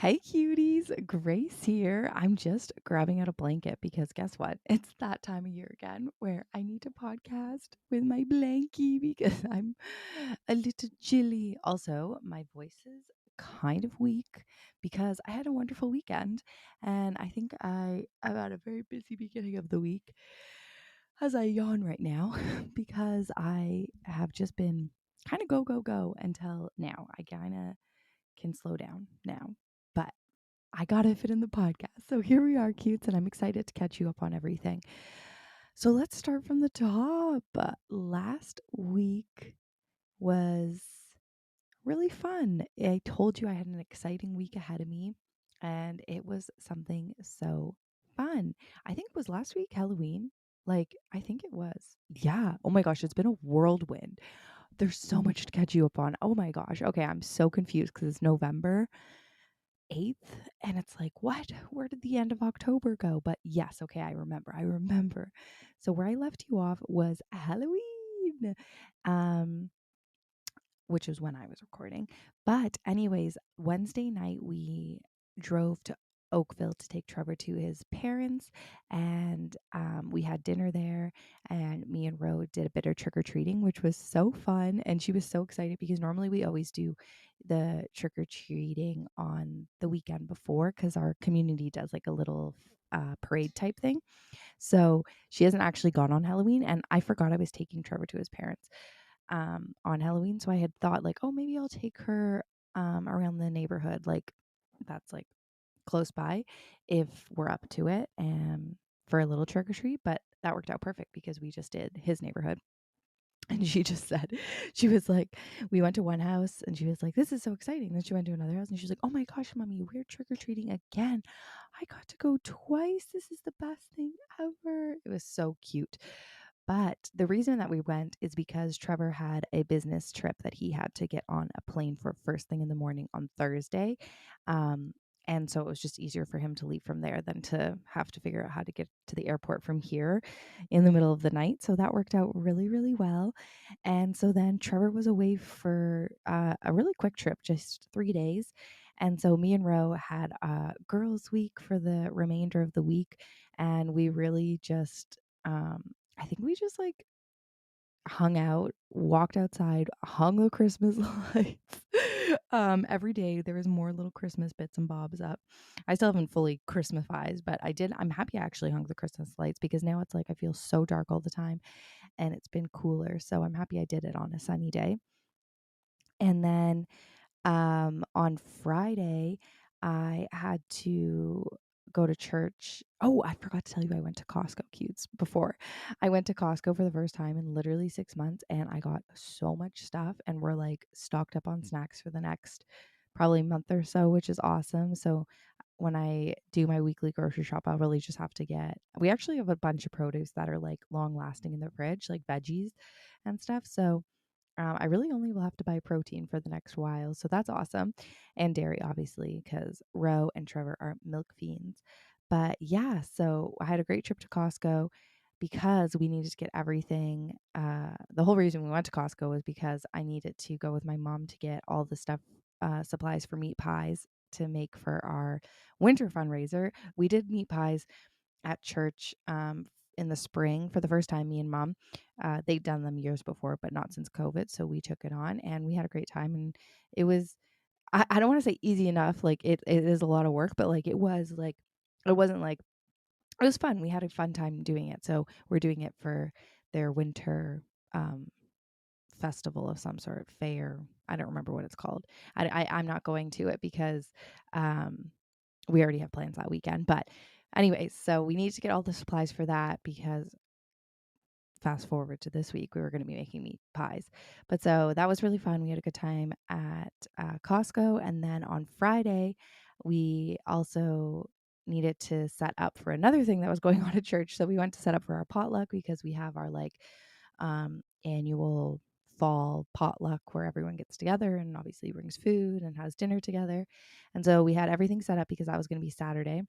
Hey cuties, Grace here. I'm just grabbing out a blanket because guess what? It's that time of year again where I need to podcast with my blankie because I'm a little chilly. Also, my voice is kind of weak because I had a wonderful weekend and I think I've had a very busy beginning of the week as I yawn right now because I have just been kind of go, go, go until now. I kind of can slow down now. But I got to fit in the podcast. So here we are, cutes, and I'm excited to catch you up on everything. So let's start from the top. Last week was really fun. I told you I had an exciting week ahead of me, and it was something so fun. I think it was last week, Halloween. I think it was. Yeah. Oh my gosh, it's been a whirlwind. There's so much to catch you up on. Oh my gosh. Okay, I'm so confused because it's November 8th and it's like, what? Where did the end of October go? But yes, okay, I remember. I remember. So where I left you off was Halloween. Um which was when I was recording. But anyways, Wednesday night we drove to Oakville to take Trevor to his parents, and we had dinner there. And me and Ro did a bit of trick or treating, which was so fun. And she was so excited because normally we always do the trick or treating on the weekend before because our community does like a little parade type thing. So she hasn't actually gone on Halloween, and I forgot I was taking Trevor to his parents on Halloween. So I had thought like, oh, maybe I'll take her around the neighborhood, like that's like close by, if we're up to it, for a little trick or treat. But that worked out perfect because we just did his neighborhood. And she just said, she was like, we went to one house and she was like, this is so exciting. Then she went to another house and she's like, oh my gosh, mommy, we're trick or treating again. I got to go twice. This is the best thing ever. It was so cute. But the reason that we went is because Trevor had a business trip that he had to get on a plane for first thing in the morning on Thursday. Um, and so it was just easier for him to leave from there than to have to figure out how to get to the airport from here in the middle of the night. So that worked out really, really well. And so then Trevor was away for a really quick trip, just 3 days. And so me and Ro had a girls' week for the remainder of the week. And we really just, I think we just like hung out, walked outside, hung the Christmas lights. Every day there was more little Christmas bits and bobs up. I still haven't fully Christmasized, but I did. I'm happy I actually hung the Christmas lights because now it's like I feel so dark all the time and it's been cooler. So I'm happy I did it on a sunny day. And then on Friday, I had to go to church. Oh, I forgot to tell you I went to Costco cutes before. I went to Costco for the first time in literally 6 months and I got so much stuff and we're like stocked up on snacks for the next probably month or so, which is awesome. So when I do my weekly grocery shop, I'll really just have to get, we actually have a bunch of produce that are like long lasting in the fridge, like veggies and stuff. So I really only will have to buy protein for the next while. So that's awesome. And dairy, obviously, because Ro and Trevor are milk fiends. But yeah, so I had a great trip to Costco because we needed to get everything. The whole reason we went to Costco was because I needed to go with my mom to get all the stuff, supplies for meat pies to make for our winter fundraiser. We did meat pies at church in the spring for the first time, me and mom. They'd done them years before, but not since COVID. So we took it on and we had a great time. And it was, I don't want to say easy enough. Like it is a lot of work, but like it was like, it wasn't like, it was fun. We had a fun time doing it. So we're doing it for their winter um, festival of some sort, fair. I don't remember what it's called. I'm not going to it because um, we already have plans that weekend. But anyways, so we need to get all the supplies for that because fast forward to this week, we were going to be making meat pies. But so that was really fun. We had a good time at Costco. And then on Friday, we also needed to set up for another thing that was going on at church. So we went to set up for our potluck because we have our like annual fall potluck where everyone gets together and obviously brings food and has dinner together. And so we had everything set up because that was going to be Saturday.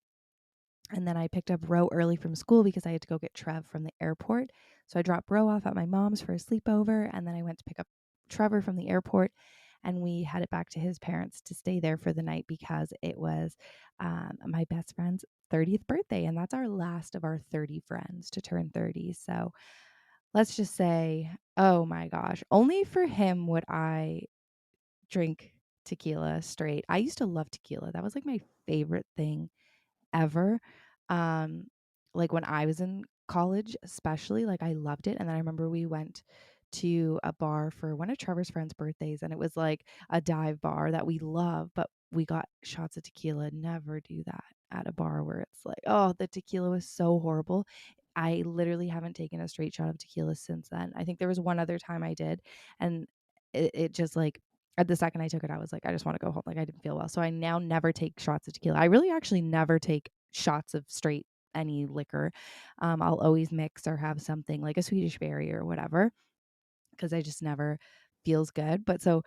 And then I picked up Ro early from school because I had to go get Trev from the airport. So I dropped Ro off at my mom's for a sleepover. And then I went to pick up Trevor from the airport. and we headed back to his parents to stay there for the night because it was my best friend's 30th birthday, and that's our last of our 30 friends to turn 30. So let's just say, oh my gosh, only for him would I drink tequila straight. I used to love tequila. That was like my favorite thing ever. Um, like when I was in college, especially, like I loved it. And then I remember we went to a bar for one of Trevor's friends' birthdays, and it was like a dive bar that we love, but we got shots of tequila. Never do that at a bar where it's like, oh, the tequila was so horrible. I literally haven't taken a straight shot of tequila since then. I think there was one other time I did, and it just like at the second I took it, I was like, I just want to go home. Like I didn't feel well. So I now never take shots of tequila. I really actually never take shots of straight any liquor. I'll always mix or have something like a Swedish berry or whatever because I just never feels good. But so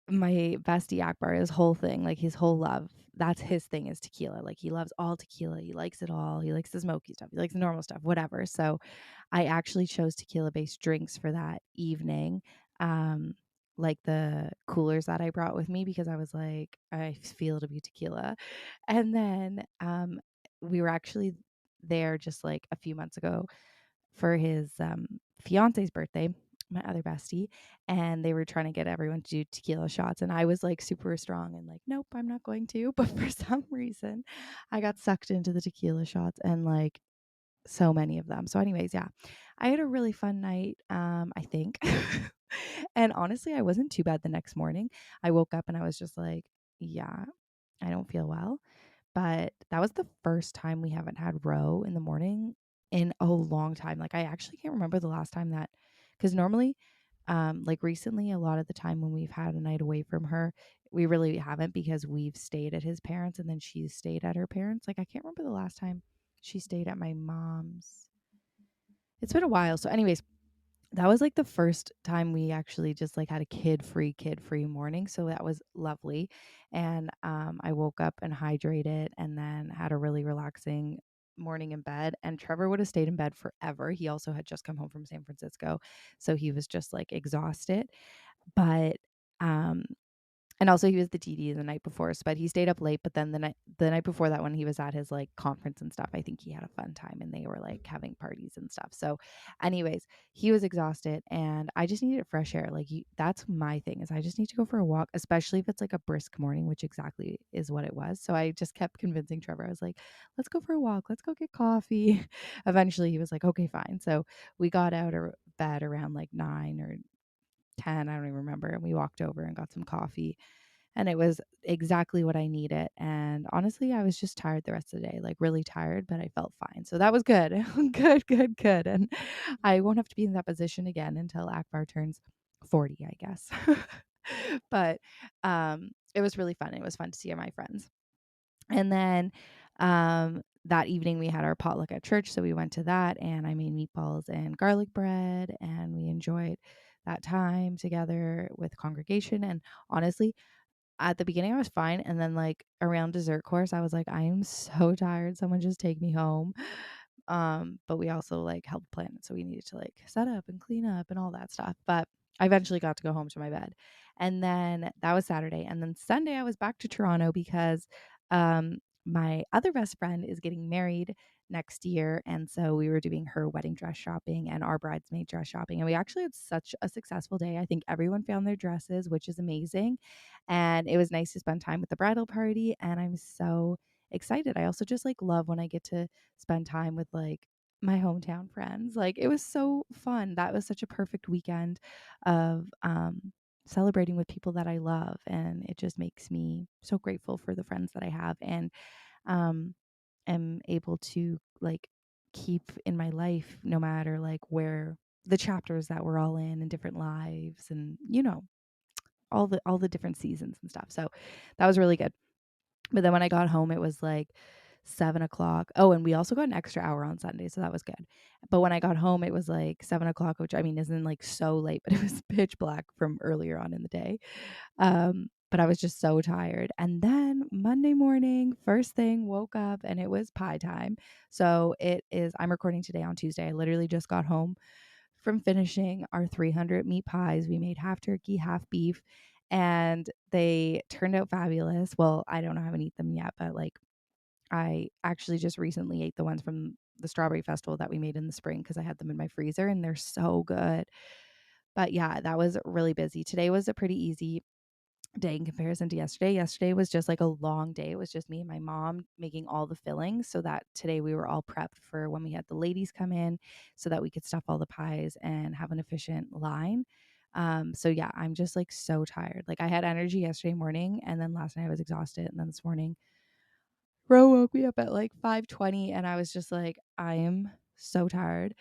my bestie Akbar, his whole thing, like his whole love, that's his thing is tequila. Like he loves all tequila. He likes it all. He likes the smoky stuff. He likes the normal stuff, whatever. So I actually chose tequila based drinks for that evening. Um, like the coolers that I brought with me because I was like, I feel to be tequila. And then we were actually there just like a few months ago for his fiance's birthday, my other bestie, and they were trying to get everyone to do tequila shots. And I was like super strong and like, nope, I'm not going to. But for some reason, I got sucked into the tequila shots and like so many of them. So, anyways, yeah, I had a really fun night, I think. And honestly, I wasn't too bad the next morning. I woke up and I was just like, yeah, I don't feel well. But that was the first time we haven't had row in the morning in a long time. Like I actually can't remember the last time that, because normally, like recently, a lot of the time when we've had a night away from her, we really haven't because we've stayed at his parents and then she's stayed at her parents. Like I can't remember the last time she stayed at my mom's. It's been a while. So, anyways, that was like the first time we actually just like had a kid free morning. So that was lovely. And I woke up and hydrated and then had a really relaxing morning in bed. And Trevor would have stayed in bed forever. He also had just come home from San Francisco. So he was just like exhausted. But um and also he was the TD the night before, but he stayed up late. But then the night before that, when he was at his like conference and stuff, I think he had a fun time and they were like having parties and stuff. So, anyways, he was exhausted and I just needed fresh air. Like that's my thing is I just need to go for a walk, especially if it's like a brisk morning, which exactly is what it was. So I just kept convincing Trevor. I was like, let's go for a walk. Let's go get coffee. Eventually, he was like, okay, fine. So we got out of bed around like 9 or 10, I don't even remember. And we walked over and got some coffee. And it was exactly what I needed. And honestly, I was just tired the rest of the day, like really tired, but I felt fine. So that was good. Good, good, good. And I won't have to be in that position again until Akbar turns 40, I guess. But it was really fun. It was fun to see my friends. And then that evening we had our potluck at church. So we went to that and I made meatballs and garlic bread and we enjoyed that time together with congregation. And honestly, at the beginning I was fine. And then like around dessert course, I was like, I am so tired. Someone just take me home. But we also like helped plan it. So we needed to like set up and clean up and all that stuff. But I eventually got to go home to my bed. And then that was Saturday. And then Sunday I was back to Toronto because um my other best friend is getting married next year. And so we were doing her wedding dress shopping and our bridesmaid dress shopping. And we actually had such a successful day. I think everyone found their dresses, which is amazing. And it was nice to spend time with the bridal party. And I'm so excited. I also just like love when I get to spend time with like my hometown friends. Like it was so fun. That was such a perfect weekend of celebrating with people that I love, and it just makes me so grateful for the friends that I have and um am able to like keep in my life no matter like where the chapters that we're all in different lives and all the different seasons and stuff. So that was really good. But then when I got home, it was like 7 o'clock. Oh, and we also got an extra hour on Sunday, so that was good. But when I got home, it was like 7 o'clock, which I mean isn't like so late, but it was pitch black from earlier on in the day. But I was just so tired. And then Monday morning, first thing, woke up and it was pie time. So it is. I'm recording today on Tuesday. I literally just got home from finishing our 300 meat pies. We made half turkey, half beef, and they turned out fabulous. Well, I don't know, I haven't eaten them yet, but like I actually just recently ate the ones from the strawberry festival that we made in the spring because I had them in my freezer and they're so good. But yeah, that was really busy. Today was a pretty easy day in comparison to yesterday. Yesterday was just like a long day. It was just me and my mom making all the fillings so that today we were all prepped for when we had the ladies come in so that we could stuff all the pies and have an efficient line. So yeah, I'm just like so tired. Like I had energy yesterday morning and then last night I was exhausted and then this morning Ro woke me up at like 5:20 and I was just like, I am so tired.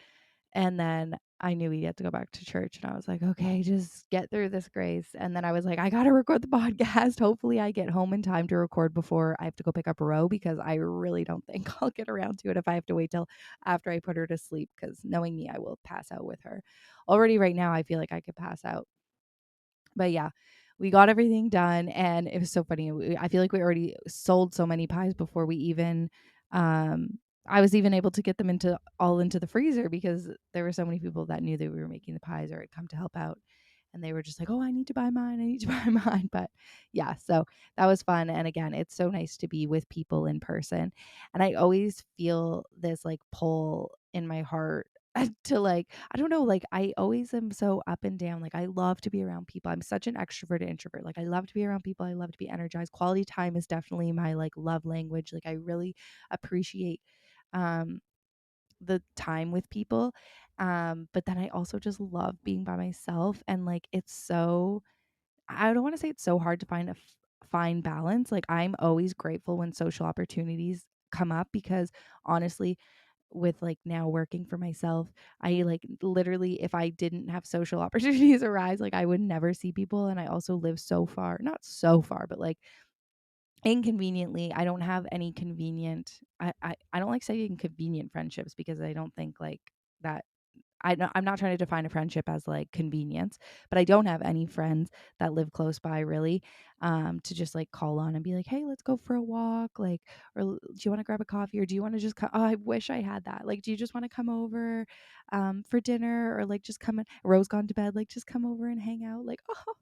And then I knew we had to go back to church and I was like, okay, just get through this, Grace. And then I was like, I got to record the podcast. Hopefully I get home in time to record before I have to go pick up Ro because I really don't think I'll get around to it if I have to wait till after I put her to sleep because knowing me, I will pass out with her. Already right now, I feel like I could pass out. But yeah, we got everything done and it was so funny. I feel like we already sold so many pies before we even um I was even able to get them into the freezer because there were so many people that knew that we were making the pies or had come to help out. And they were just like, "Oh, I need to buy mine. I need to buy mine." But yeah, so that was fun. And again, it's so nice to be with people in person. And I always feel this like pull in my heart to like I don't know, like I always am so up and down. Like I love to be around people. I'm such an extroverted introvert. Like I love to be around people. I love to be energized. Quality time is definitely my like love language. Like I really appreciate um the time with people. But then I also just love being by myself and like it's so I don't want to say it's so hard to find a fine balance. Like I'm always grateful when social opportunities come up because honestly with like now working for myself, I like literally if I didn't have social opportunities arise, like I would never see people and I also live so far, not so far, but like inconveniently, I don't have any convenient I don't like saying convenient friendships because I don't think like that I'm not trying to define a friendship as like convenience, but I don't have any friends that live close by really to just like call on and be like, hey, let's go for a walk. Like, or do you want to grab a coffee or do you want to just come? Oh, I wish I had that. Like, do you just want to come over for dinner or like just come in? Rose gone to bed. Like, just come over and hang out. Like, oh,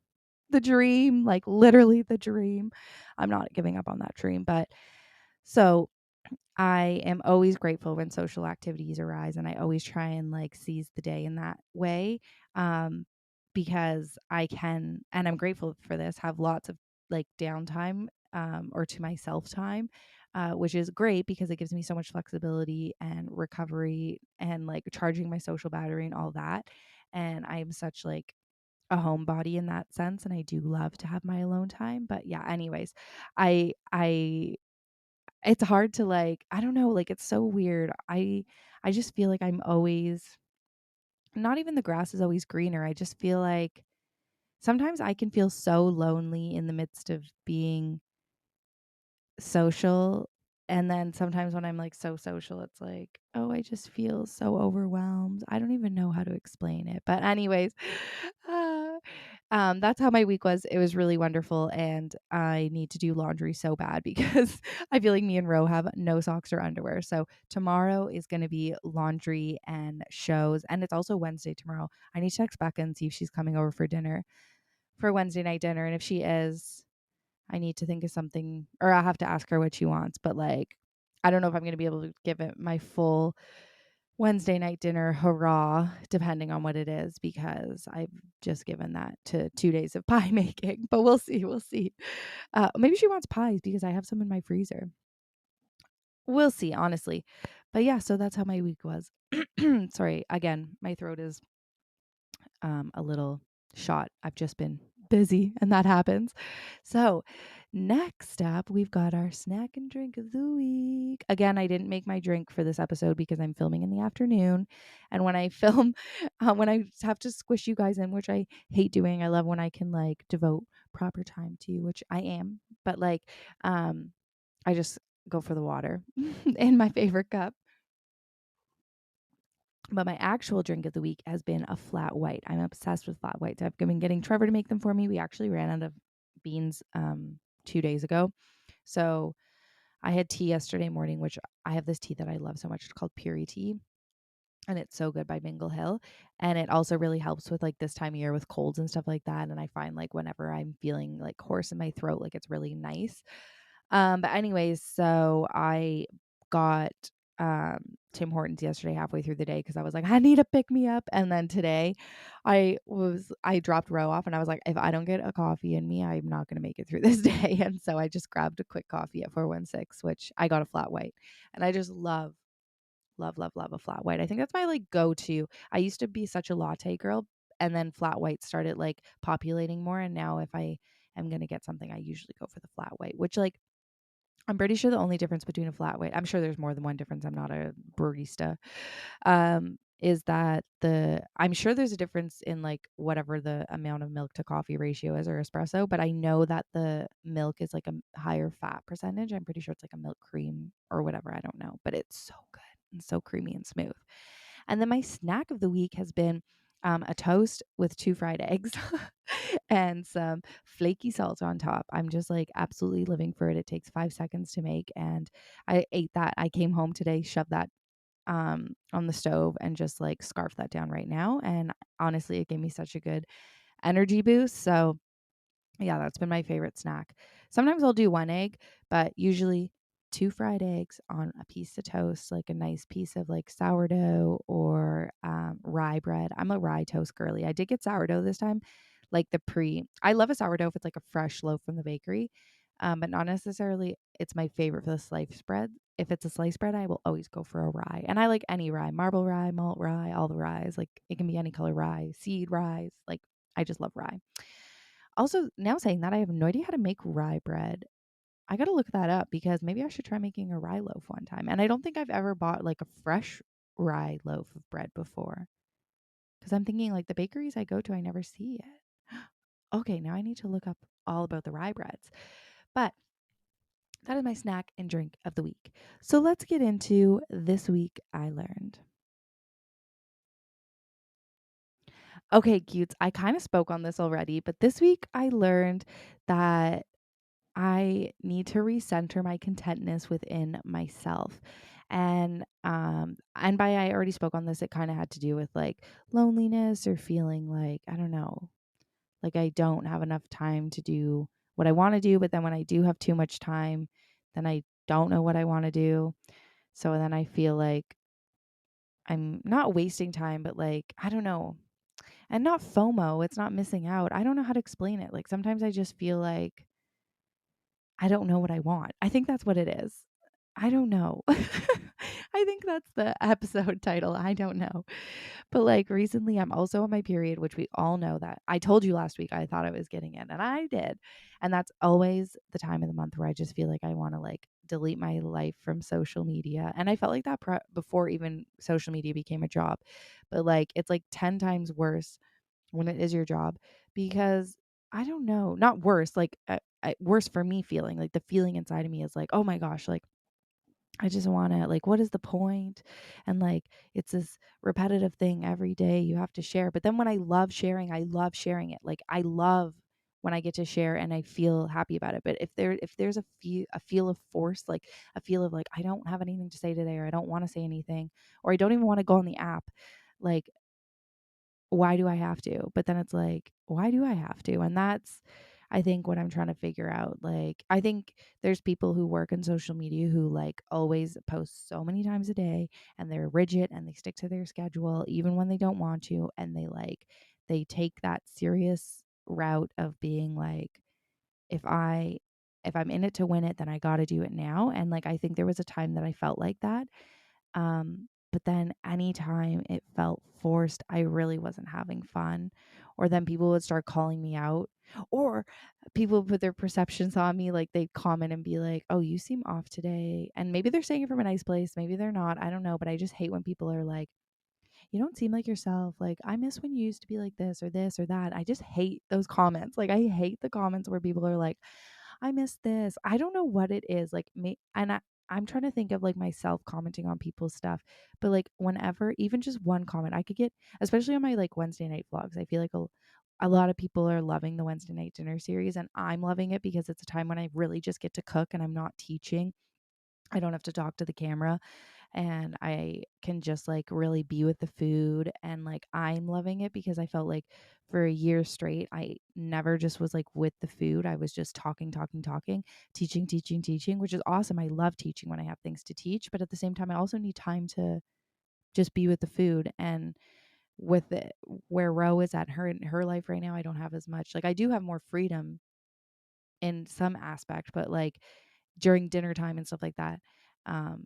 the dream, like literally the dream. I'm not giving up on that dream, but so I am always grateful when social activities arise and I always try and like seize the day in that way. Um, because I can, and I'm grateful for this, have lots of like downtime or to myself time, which is great because it gives me so much flexibility and recovery and like charging my social battery and all that. And I am such like a homebody in that sense and I do love to have my alone time. But yeah, anyways, I it's hard to like I don't know, like it's so weird. I just feel like I'm always not even the grass is always greener. I just feel like sometimes I can feel so lonely in the midst of being social. And then sometimes when I'm like so social, it's like, oh, I just feel so overwhelmed. I don't even know how to explain it. But anyways, uh, that's how my week was. It was really wonderful. And I need to do laundry so bad because I feel like me and Ro have no socks or underwear. So tomorrow is going to be laundry and shows. And it's also Wednesday tomorrow. I need to text Becca and see if she's coming over for dinner for Wednesday night dinner. And if she is, I need to think of something, or I'll have to ask her what she wants. But like, I don't know if I'm going to be able to give it my full Wednesday night dinner hurrah, depending on what it is, because I've just given that to 2 days of pie making. But we'll see. We'll see. Maybe she wants pies because I have some in my freezer. We'll see, honestly. But yeah, so that's how my week was. Sorry, again, my throat is a little shot. I've just been busy and that happens. So, next up, we've got our snack and drink of the week. Again, I didn't make my drink for this episode because I'm filming in the afternoon. And when I film, when I have to squish you guys in, which I hate doing, I love when I can like devote proper time to you, which I am. But like, I just go for the water in my favorite cup. But my actual drink of the week has been a flat white. I'm obsessed with flat whites. I've been getting Trevor to make them for me. We actually ran out of beans 2 days ago. So I had tea yesterday morning, which I have this tea that I love so much. It's called Puri tea. and it's so good by Mingle Hill. And it also really helps with like this time of year with colds and stuff like that. And I find like whenever I'm feeling like hoarse in my throat, like it's really nice. But anyways, so I got Tim Hortons yesterday halfway through the day because I was like, I need to pick me up. And then today I dropped Row off and I was like, if I don't get a coffee in me, I'm not gonna make it through this day. And so I just grabbed a quick coffee at 416, which I got a flat white. And I just love a flat white. I think that's my like go-to. I used to be such a latte girl, and then flat white started like populating more. And now if I am gonna get something, I usually go for the flat white, which like I'm pretty sure the only difference between a flat white, I'm sure there's more than one difference. I'm not a barista. Is that I'm sure there's a difference in like whatever the amount of milk to coffee ratio is or espresso, but I know that the milk is like a higher fat percentage. I'm pretty sure it's like a milk cream or whatever. I don't know, but it's so good and so creamy and smooth. And then my snack of the week has been a toast with 2 fried eggs and some flaky salt on top. I'm just like absolutely living for it. It takes 5 seconds to make, and I ate that. I came home today, shoved that on the stove and just like scarf that down right now. And honestly, it gave me such a good energy boost. So yeah, that's been my favorite snack. Sometimes I'll do 1 egg, but usually 2 fried eggs on a piece of toast, like a nice piece of like sourdough or rye bread. I'm a rye toast girly. I did get sourdough this time, like I love a sourdough if it's like a fresh loaf from the bakery, but not necessarily it's my favorite for the sliced bread. If it's a sliced bread, I will always go for a rye. And I like any rye, marble rye, malt rye, all the ryes. Like it can be any color rye, seed ryes. Like I just love rye. Also, now saying that, I have no idea how to make rye bread. I got to look that up because maybe I should try making a rye loaf one time. And I don't think I've ever bought like a fresh rye loaf of bread before because I'm thinking like the bakeries I go to, I never see it. Okay, now I need to look up all about the rye breads. But that is my snack and drink of the week. So let's get into this week I learned. Okay, cutes. I kind of spoke on this already, but this week I learned that I need to recenter my contentness within myself. And by I already spoke on this, it kind of had to do with like loneliness or feeling like, I don't know, like I don't have enough time to do what I want to do, but then when I do have too much time, then I don't know what I want to do. So then I feel like I'm not wasting time, but like, I don't know. And not FOMO, it's not missing out. I don't know how to explain it. Like sometimes I just feel like I don't know what I want. I think that's what it is. I don't know. I think that's the episode title. I don't know. But like recently, I'm also on my period, which we all know that I told you last week I thought I was getting it, and I did. And that's always the time of the month where I just feel like I want to like delete my life from social media. And I felt like that before even social media became a job. But like it's like 10 times worse when it is your job because I don't know, not worse, like worse for me feeling like the feeling inside of me is like, oh my gosh, like I just want to like, what is the point? And like, it's this repetitive thing every day you have to share. But then when I love sharing it. Like I love when I get to share and I feel happy about it. But if there's a feel of force, like a feel of like, I don't have anything to say today, or I don't want to say anything, or I don't even want to go on the app, like why do I have to? But then it's like, why do I have to? And that's, I think, what I'm trying to figure out. Like, I think there's people who work in social media who like always post so many times a day and they're rigid and they stick to their schedule even when they don't want to. And they take that serious route of being like, if I, if I'm in it to win it, then I got to do it now. And like, I think there was a time that I felt like that. But then anytime it felt forced, I really wasn't having fun. Or then people would start calling me out. Or people put their perceptions on me, like they'd comment and be like, oh, you seem off today. And maybe they're saying it from a nice place. Maybe they're not. I don't know. But I just hate when people are like, you don't seem like yourself. Like, I miss when you used to be like this or that. I just hate those comments. Like, I hate the comments where people are like, I miss this. I don't know what it is. Like me and I'm trying to think of like myself commenting on people's stuff. But like whenever, even just one comment, I could get, especially on my like Wednesday night vlogs, I feel like a lot of people are loving the Wednesday night dinner series, and I'm loving it because it's a time when I really just get to cook and I'm not teaching. I don't have to talk to the camera. and I can just like really be with the food, and like I'm loving it because I felt like for a year straight I never just was like with the food. I was just talking, talking, talking, teaching, teaching, teaching, which is awesome. I love teaching when I have things to teach, but at the same time I also need time to just be with the food. And with it, where Ro is at her life right now, I don't have as much. Like I do have more freedom in some aspect, but like during dinner time and stuff like that, um,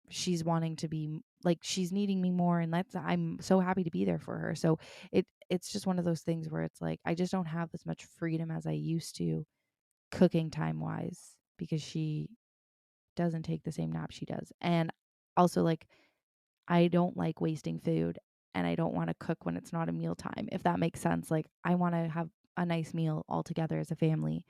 she's wanting to be like she's needing me more, and that's I'm so happy to be there for her. So it's just one of those things where it's like I just don't have as much freedom as I used to cooking time wise because she doesn't take the same nap she does. And also like I don't like wasting food, and I don't want to cook when it's not a meal time, if that makes sense. Like I want to have a nice meal all together as a family,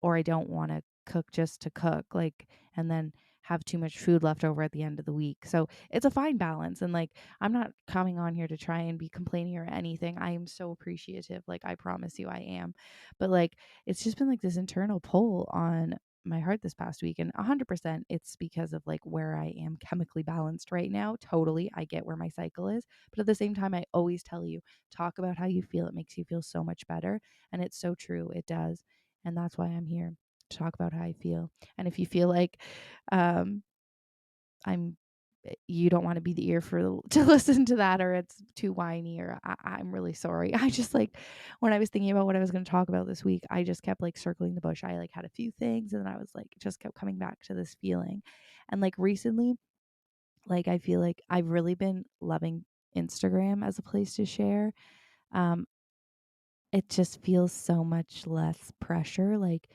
or I don't want to cook just to cook, like, and then have too much food left over at the end of the week. So it's a fine balance. And like, I'm not coming on here to try and be complaining or anything. I am so appreciative. Like, I promise you I am. But like, it's just been like this internal pull on my heart this past week. And 100% it's because of like where I am chemically balanced right now. Totally. I get where my cycle is. But at the same time, I always tell you, talk about how you feel. It makes you feel so much better. And it's so true. It does. And that's why I'm here to talk about how I feel. And if you feel like um, I'm you don't want to be the ear for to listen to that, or it's too whiny, or I'm really sorry. I just like when I was thinking about what I was going to talk about this week, I just kept like circling the bush. I like had a few things, and then I was like just kept coming back to this feeling. And like recently, like I feel like I've really been loving Instagram as a place to share. Um, it just feels so much less pressure. Like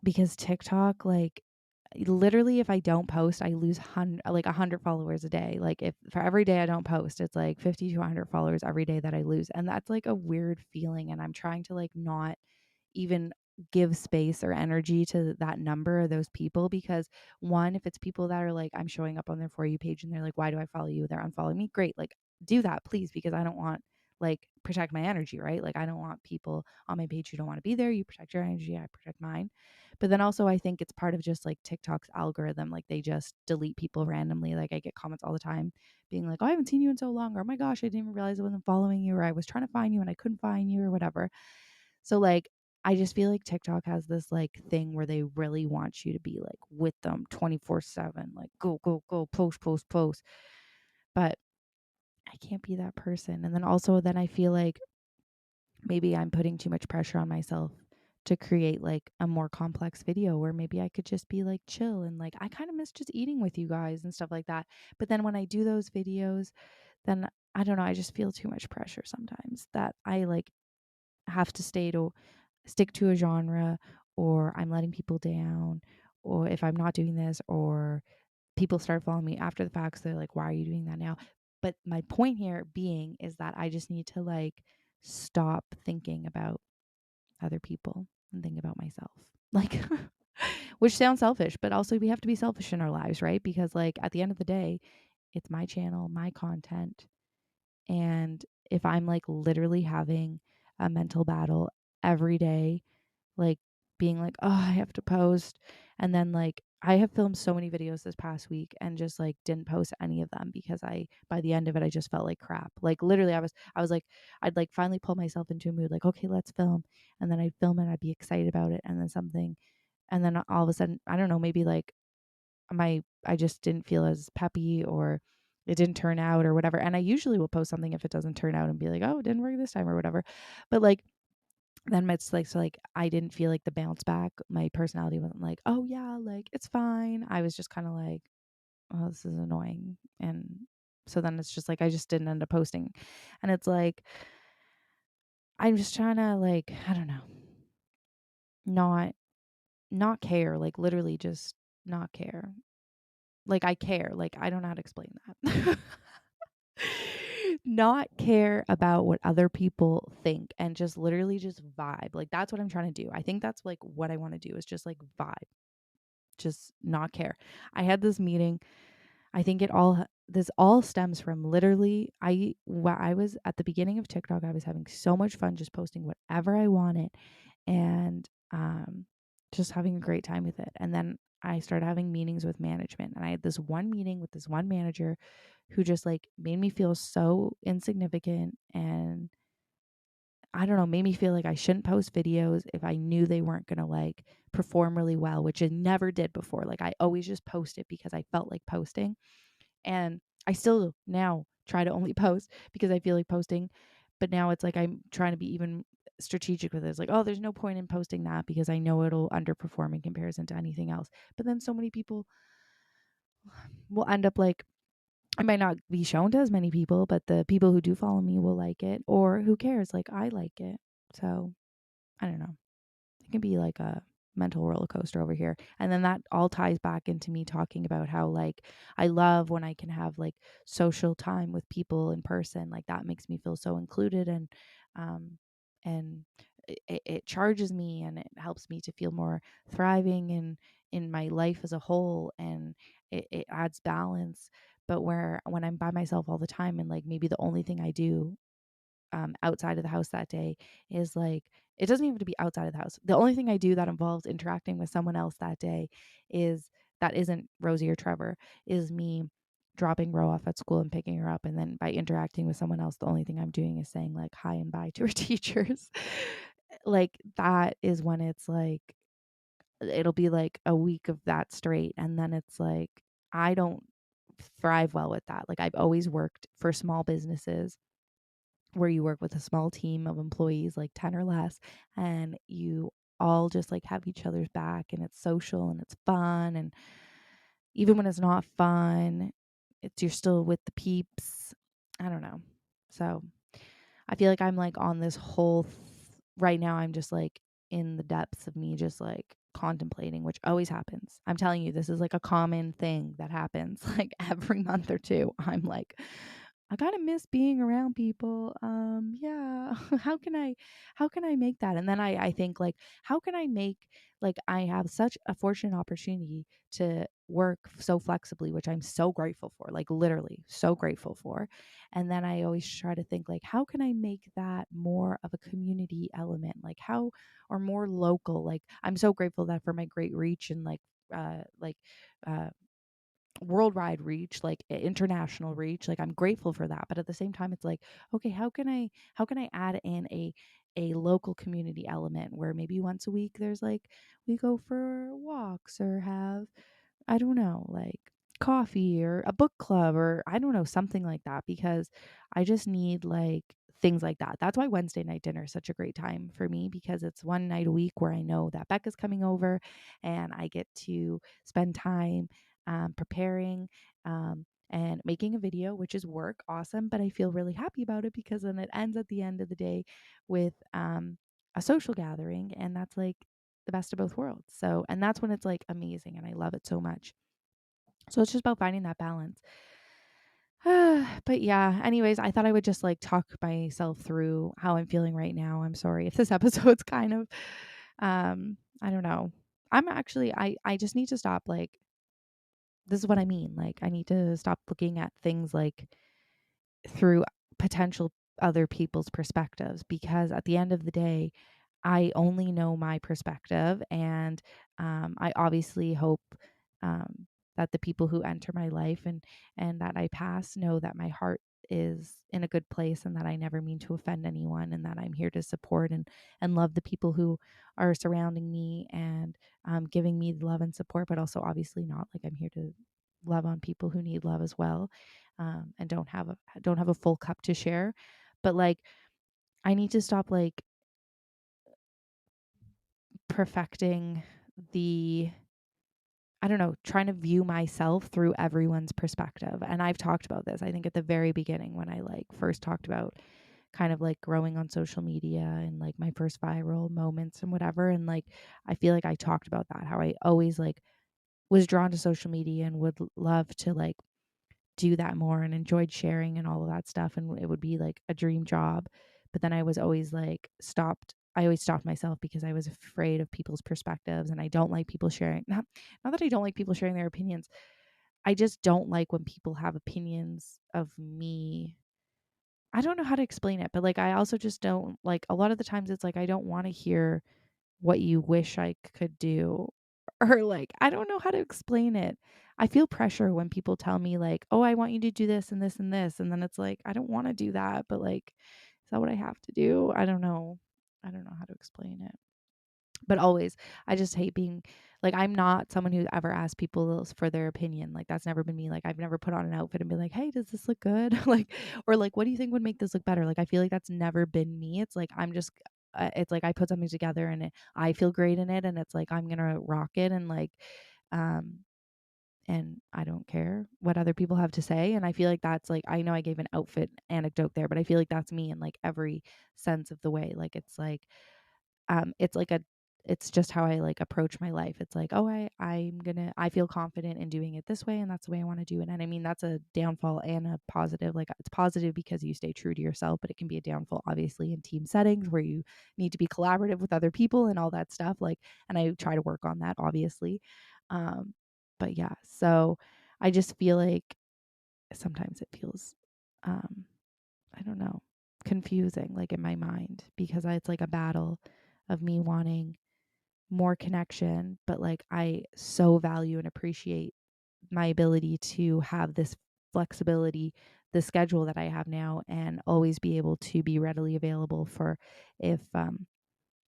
because TikTok, like literally if I don't post, I lose 100 followers a day. Like if for every day I don't post, it's like 50 to 100 followers every day that I lose. And that's like a weird feeling. And I'm trying to like not even give space or energy to that number of those people, because one, if it's people that are like I'm showing up on their For You page and they're like, why do I follow you? They're unfollowing me. Great. Like do that, please, because I don't want like protect my energy, right? Like I don't want people on my page who don't want to be there. You protect your energy, I protect mine. But then also I think it's part of just like TikTok's algorithm. Like they just delete people randomly. Like I get comments all the time being like, oh, I haven't seen you in so long. Or oh my gosh, I didn't even realize I wasn't following you. Or I was trying to find you and I couldn't find you, or whatever. So like I just feel like TikTok has this like thing where they really want you to be like with them 24/7, like go, go, go, post, post, post. But I can't be that person. And then also then I feel like maybe I'm putting too much pressure on myself to create like a more complex video where maybe I could just be like chill and like I kind of miss just eating with you guys and stuff like that. But then when I do those videos, then I don't know, I just feel too much pressure sometimes that I like have to stick to a genre, or I'm letting people down, or if I'm not doing this, or people start following me after the fact, so they're like, why are you doing that now? But my point here being is that I just need to like stop thinking about other people and think about myself. Like which sounds selfish, but also we have to be selfish in our lives, right? Because like at the end of the day, it's my channel, my content. And if I'm like literally having a mental battle every day, like being like, oh, I have to post. And then like I have filmed so many videos this past week and just like didn't post any of them because by the end of it I just felt like crap. Like literally I was like I'd like finally pull myself into a mood like, okay, let's film. And then I'd film it, I'd be excited about it, and then something, and then all of a sudden, I don't know, maybe like I just didn't feel as peppy, or it didn't turn out or whatever. And I usually will post something if it doesn't turn out and be like, oh, it didn't work this time or whatever. But like then it's like, so like I didn't feel like the bounce back. My personality wasn't like, oh yeah, like it's fine. I was just kind of like, oh, this is annoying. And so then it's just like I just didn't end up posting. And it's like I'm just trying to like, I don't know, not not care, like literally just not care. Like I care. Like I don't know how to explain that. Not care about what other people think and just literally just vibe. Like that's what I'm trying to do. I think that's like what I want to do is just like vibe. Just not care. I had this meeting. I think this all stems from literally I was at the beginning of TikTok, I was having so much fun just posting whatever I wanted. And just having a great time with it. And then I started having meetings with management, and I had this one meeting with this one manager who just like made me feel so insignificant, and I don't know, made me feel like I shouldn't post videos if I knew they weren't going to like perform really well, which I never did before. Like I always just posted because I felt like posting. And I still now try to only post because I feel like posting, but now it's like I'm trying to be even strategic with it. It's like, oh, there's no point in posting that because I know it'll underperform in comparison to anything else. But then so many people will end up like, I might not be shown to as many people, but the people who do follow me will like it, or who cares? Like I like it. So I don't know. It can be like a mental roller coaster over here. And then that all ties back into me talking about how like I love when I can have like social time with people in person. Like that makes me feel so included, um and it charges me, and it helps me to feel more thriving in my life as a whole, and it adds balance. But where when I'm by myself all the time, and like maybe the only thing I do outside of the house that day is like, it doesn't even have to be outside of the house. The only thing I do that involves interacting with someone else that day is that isn't Rosie or Trevor, is me dropping Ro off at school and picking her up. And then by interacting with someone else, the only thing I'm doing is saying like hi and bye to her teachers. Like that is when it's like, it'll be like a week of that straight. And then it's like, I don't thrive well with that. Like I've always worked for small businesses where you work with a small team of employees, like 10 or less, and you all just like have each other's back, and it's social and it's fun. And even when it's not fun, it's you're still with the peeps. I don't know. So I feel like I'm like on this whole right now. I'm just like in the depths of me, just like contemplating, which always happens. I'm telling you, this is like a common thing that happens like every month or two. I'm like, I kind of miss being around people. Yeah. How can I make that? And then I think like, how can I make, like, I have such a fortunate opportunity to work so flexibly, which I'm so grateful for, like literally so grateful for. And then I always try to think like, how can I make that more of a community element? Like how, or more local? Like I'm so grateful that for my great reach and like uh worldwide reach, like international reach, like I'm grateful for that. But at the same time, it's like, okay, how can I add in a local community element where maybe once a week there's like, we go for walks or have, I don't know, like coffee or a book club, or I don't know, something like that, because I just need like things like that. That's why Wednesday night dinner is such a great time for me, because it's one night a week where I know that Becca's coming over and I get to spend time preparing and making a video, which is work, awesome, but I feel really happy about it because then it ends at the end of the day with a social gathering, and that's like the best of both worlds. So, and that's when it's like amazing and I love it so much. So it's just about finding that balance. But yeah, anyways, I thought I would just like talk myself through how I'm feeling right now. I'm sorry if this episode's kind of I don't know. I'm actually I just need to stop, like, this is what I mean. Like I need to stop looking at things like through potential other people's perspectives, because at the end of the day, I only know my perspective, and I obviously hope um, that the people who enter my life and that I pass know that my heart is in a good place, and that I never mean to offend anyone, and that I'm here to support and love the people who are surrounding me, and giving me love and support, but also obviously not like I'm here to love on people who need love as well, and don't have a full cup to share. But like I need to stop like perfecting the, I don't know, trying to view myself through everyone's perspective. And I've talked about this, I think, at the very beginning when I like first talked about kind of like growing on social media and like my first viral moments and whatever. And like, I feel like I talked about that, how I always like was drawn to social media and would love to like do that more and enjoyed sharing and all of that stuff. And it would be like a dream job. But then I was always like I always stopped myself because I was afraid of people's perspectives, and I don't like people sharing. Not that I don't like people sharing their opinions. I just don't like when people have opinions of me. I don't know how to explain it, but like I also just don't like, a lot of the times it's like I don't want to hear what you wish I could do, or like I don't know how to explain it. I feel pressure when people tell me like, "Oh, I want you to do this and this and this." And then it's like, I don't want to do that, but like, is that what I have to do? I don't know. I don't know how to explain it. But always, I just hate being like, I'm not someone who ever asks people for their opinion. Like, that's never been me. Like, I've never put on an outfit and be like, "Hey, does this look good?" Like, or like, "What do you think would make this look better?" Like, I feel like that's never been me. It's like, I'm just, it's like I put something together and I feel great in it. And it's like, I'm going to rock it. And like, um, and I don't care what other people have to say. And I feel like that's like, I know I gave an outfit anecdote there, but I feel like that's me in like every sense of the way. Like, it's like a it's just how I like approach my life. It's like, oh, I feel confident in doing it this way and that's the way I want to do it. And I mean, that's a downfall and a positive. Like, it's positive because you stay true to yourself, but it can be a downfall obviously in team settings where you need to be collaborative with other people and all that stuff. Like, and I try to work on that obviously. Um, but yeah, so I just feel like sometimes it feels um I don't know, confusing, like in my mind, because it's like a battle of me wanting more connection, but like I so value and appreciate my ability to have this flexibility, the schedule that I have now, and always be able to be readily available for if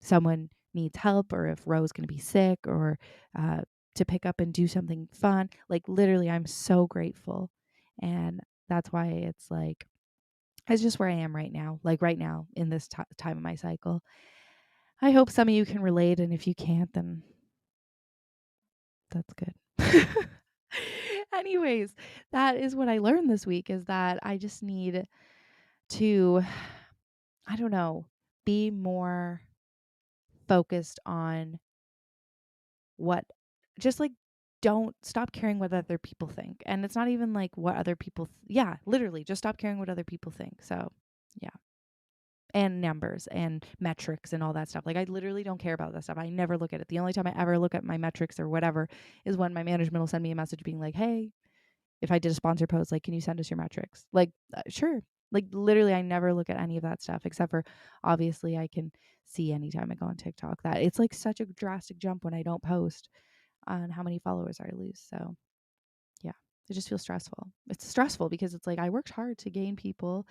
someone needs help or if Ro's going to be sick or uh, to pick up and do something fun. Like, literally, I'm so grateful. And that's why it's like, it's just where I am right now, like right now in this time of my cycle. I hope some of you can relate, and if you can't, then that's good. Anyways, that is what I learned this week, is that I just need to, I don't know, be more focused on what, just like, don't stop caring what other people think. And it's not even like what other people, yeah, literally just stop caring what other people think. So, yeah. And numbers and metrics and all that stuff. Like, I literally don't care about that stuff. I never look at it. The only time I ever look at my metrics or whatever is when my management will send me a message being like, "Hey, if I did a sponsor post, like, can you send us your metrics?" Like, sure. Like, literally, I never look at any of that stuff except for obviously I can see anytime I go on TikTok that it's like such a drastic jump when I don't post on how many followers I lose. So yeah, it just feels stressful. It's stressful because it's like I worked hard to gain people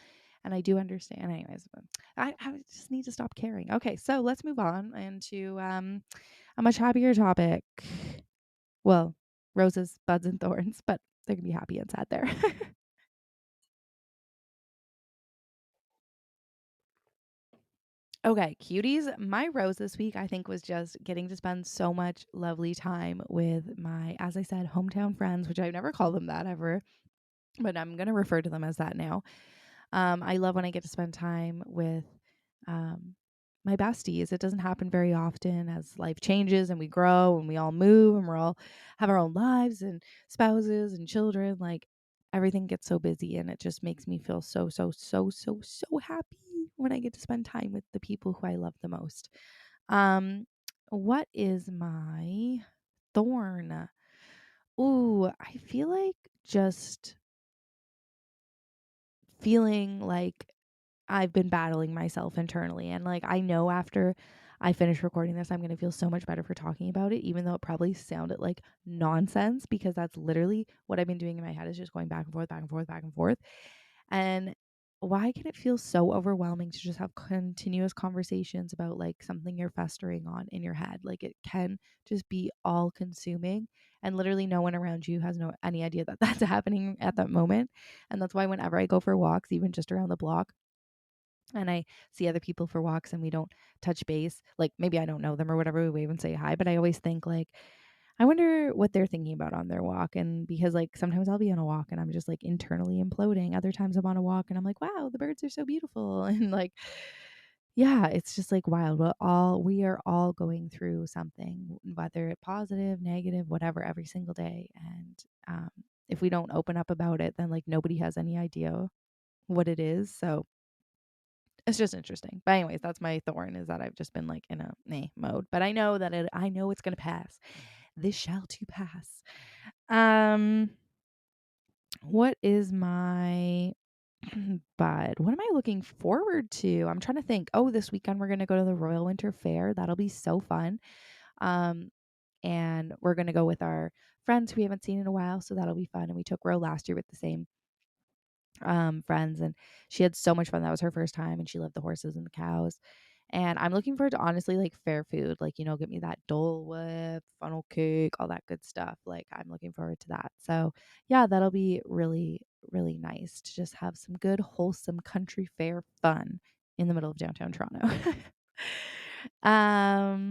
and I do understand. Anyways, but I just need to stop caring. Okay, so let's move on into a much happier topic. Well, roses, buds, and thorns, but they're gonna be happy and sad there. Okay, cuties. My rose this week, I think, was just getting to spend so much lovely time with my, as I said, hometown friends, which I've never called them that ever, but I'm going to refer to them as that now. I love when I get to spend time with um, my besties. It doesn't happen very often as life changes and we grow and we all move and we're all have our own lives and spouses and children. Like, everything gets so busy and it just makes me feel so, so, so, so, so happy when I get to spend time with the people who I love the most. Um, what is my thorn? Ooh, I feel like just feeling like I've been battling myself internally. And like, I know after I finish recording this, I'm going to feel so much better for talking about it, even though it probably sounded like nonsense, because that's literally what I've been doing in my head, is just going back and forth, back and forth, back and forth. And why can it feel so overwhelming to just have continuous conversations about like something you're festering on in your head? Like, it can just be all consuming, and literally no one around you has any idea that that's happening at that moment. And that's why whenever I go for walks, even just around the block, and I see other people for walks and we don't touch base, like maybe I don't know them or whatever, we wave and say hi, but I always think like, I wonder what they're thinking about on their walk. And because like sometimes I'll be on a walk and I'm just like internally imploding. Other times I'm on a walk and I'm like, wow, the birds are so beautiful. And like, yeah, it's just like wild. We are all going through something, whether it's positive, negative, whatever, every single day. And if we don't open up about it, then like nobody has any idea what it is. So it's just interesting. But anyways, that's my thorn, is that I've just been like in a meh mode. But I know it's gonna pass. This shall to pass. Um what is my But what am I looking forward to? I'm trying to think. Oh, this weekend we're gonna go to the Royal Winter Fair. That'll be so fun. Um, and we're gonna go with our friends who we haven't seen in a while, so that'll be fun. And we took Ro last year with the same friends, and she had so much fun. That was her first time, and she loved the horses and the cows. And I'm looking forward to honestly like fair food, like get me that Dole Whip, funnel cake, all that good stuff. Like I'm looking forward to that. So yeah, that'll be really really nice to just have some good wholesome country fair fun in the middle of downtown Toronto. I'm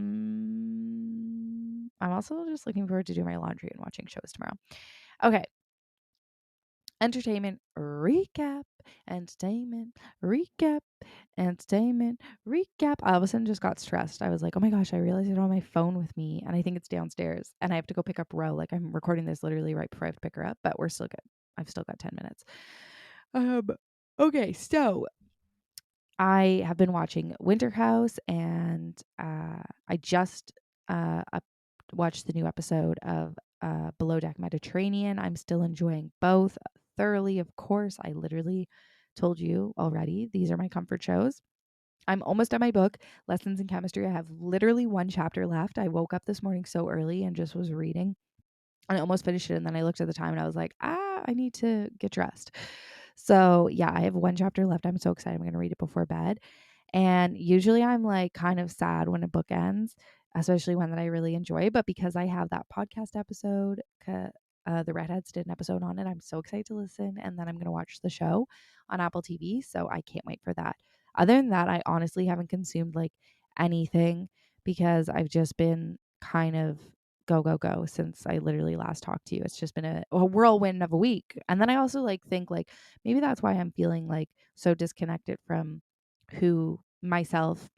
also just looking forward to doing my laundry and watching shows tomorrow. Okay, entertainment recap, entertainment recap, entertainment recap. I all of a sudden just got stressed. I was like, oh my gosh, I realized I don't have my phone with me and I think it's downstairs and I have to go pick up Ro. Like I'm recording this literally right before I have to pick her up, but we're still good. I've still got 10 minutes. Um, okay, so I have been watching Winter House and I just watched the new episode of Below Deck Mediterranean. I'm still enjoying both thoroughly, of course. I literally told you already, these are my comfort shows. I'm almost at my book, Lessons in Chemistry. I have literally one chapter left. I woke up this morning so early and just was reading and I almost finished it. And then I looked at the time and I was like, I need to get dressed. So yeah, I have one chapter left. I'm so excited. I'm going to read it before bed. And usually I'm like kind of sad when a book ends, especially one that I really enjoy. But because I have that podcast episode, the Redheads did an episode on it, I'm so excited to listen. And then I'm going to watch the show on Apple TV. So I can't wait for that. Other than that, I honestly haven't consumed like anything because I've just been kind of go, go, go since I literally last talked to you. It's just been a whirlwind of a week. And then I also like think like maybe that's why I'm feeling like so disconnected from who myself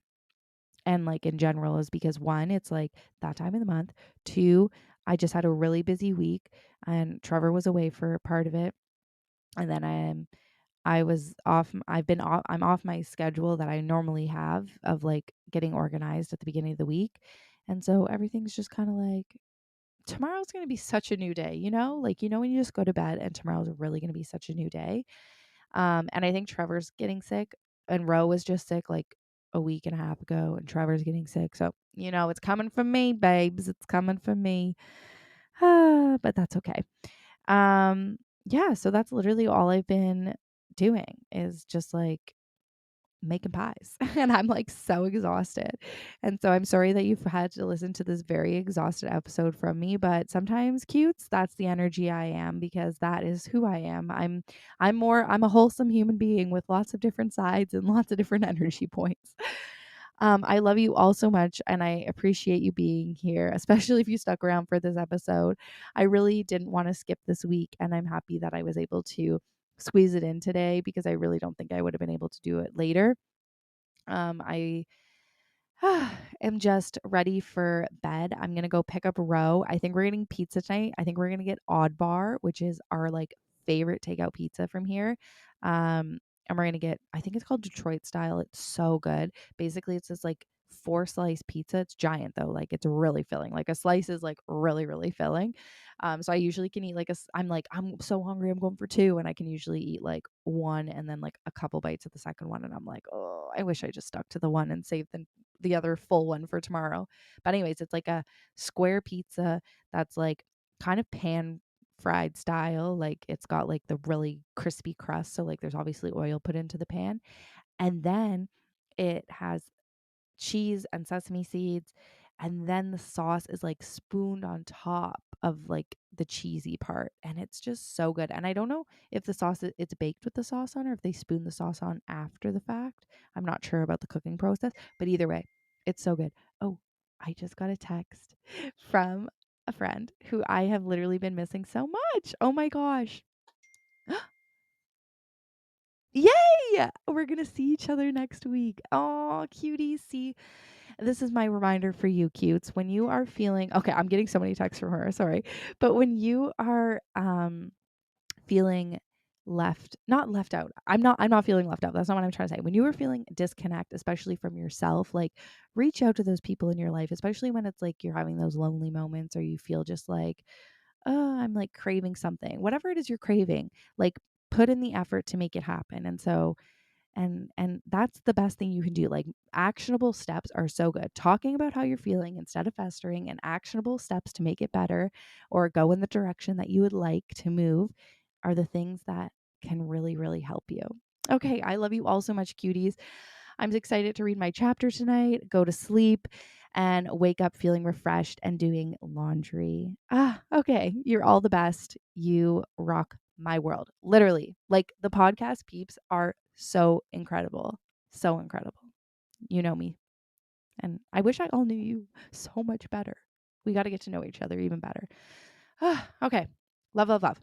and like in general is because one, it's like that time of the month. Two, I just had a really busy week and Trevor was away for part of it. And then I was off I'm off my schedule that I normally have of like getting organized at the beginning of the week. And so everything's just kind of like tomorrow's going to be such a new day, like when you just go to bed and tomorrow's really going to be such a new day. And I think Trevor's getting sick and Ro was just sick like a week and a half ago and Trevor's getting sick. So, it's coming from me, babes. It's coming from me. But that's okay. Yeah, so that's literally all I've been doing is just like making pies and I'm like so exhausted. And so I'm sorry that you've had to listen to this very exhausted episode from me, but sometimes cutes, that's the energy I am because that is who I am. I'm a wholesome human being with lots of different sides and lots of different energy points. I love you all so much and I appreciate you being here, especially if you stuck around for this episode. I really didn't want to skip this week and I'm happy that I was able to squeeze it in today because I really don't think I would have been able to do it later. I am just ready for bed. I'm gonna go pick up Ro. I think we're getting pizza tonight. I think we're gonna get Odd Bar, which is our like favorite takeout pizza from here. And we're gonna get, I think it's called Detroit style. It's so good. Basically, it's this like 4 slice pizza. It's giant though. Like it's really filling. Like a slice is like really, really filling. So I usually can eat like I'm like, I'm so hungry, I'm going for two. And I can usually eat like one and then like a couple bites of the second one. And I'm like, oh, I wish I just stuck to the one and saved the other full one for tomorrow. But anyways, it's like a square pizza that's like kind of pan fried style. Like it's got like the really crispy crust. So like there's obviously oil put into the pan. And then it has cheese and sesame seeds. And then the sauce is like spooned on top of like the cheesy part. And it's just so good. And I don't know if the sauce, it's baked with the sauce on or if they spoon the sauce on after the fact. I'm not sure about the cooking process, but either way, it's so good. Oh, I just got a text from a friend who I have literally been missing so much. Oh my gosh. Yay! We're going to see each other next week. Oh, cuties. See, this is my reminder for you, cutes. When you are feeling, okay, I'm getting so many texts from her, sorry. But when you are feeling not left out. I'm not feeling left out. That's not what I'm trying to say. When you are feeling disconnect, especially from yourself, like reach out to those people in your life, especially when it's like you're having those lonely moments or you feel just like, oh, I'm like craving something. Whatever it is you're craving, like put in the effort to make it happen. And that's the best thing you can do. Like, actionable steps are so good. Talking about how you're feeling instead of festering, and actionable steps to make it better or go in the direction that you would like to move are the things that can really, really help you. Okay, I love you all so much, cuties. I'm excited to read my chapter tonight, go to sleep, and wake up feeling refreshed and doing laundry. Okay. You're all the best. You rock my world. Literally. Like, the podcast peeps are so incredible. So incredible. You know me. And I wish I all knew you so much better. We got to get to know each other even better. Okay. Love, love, love.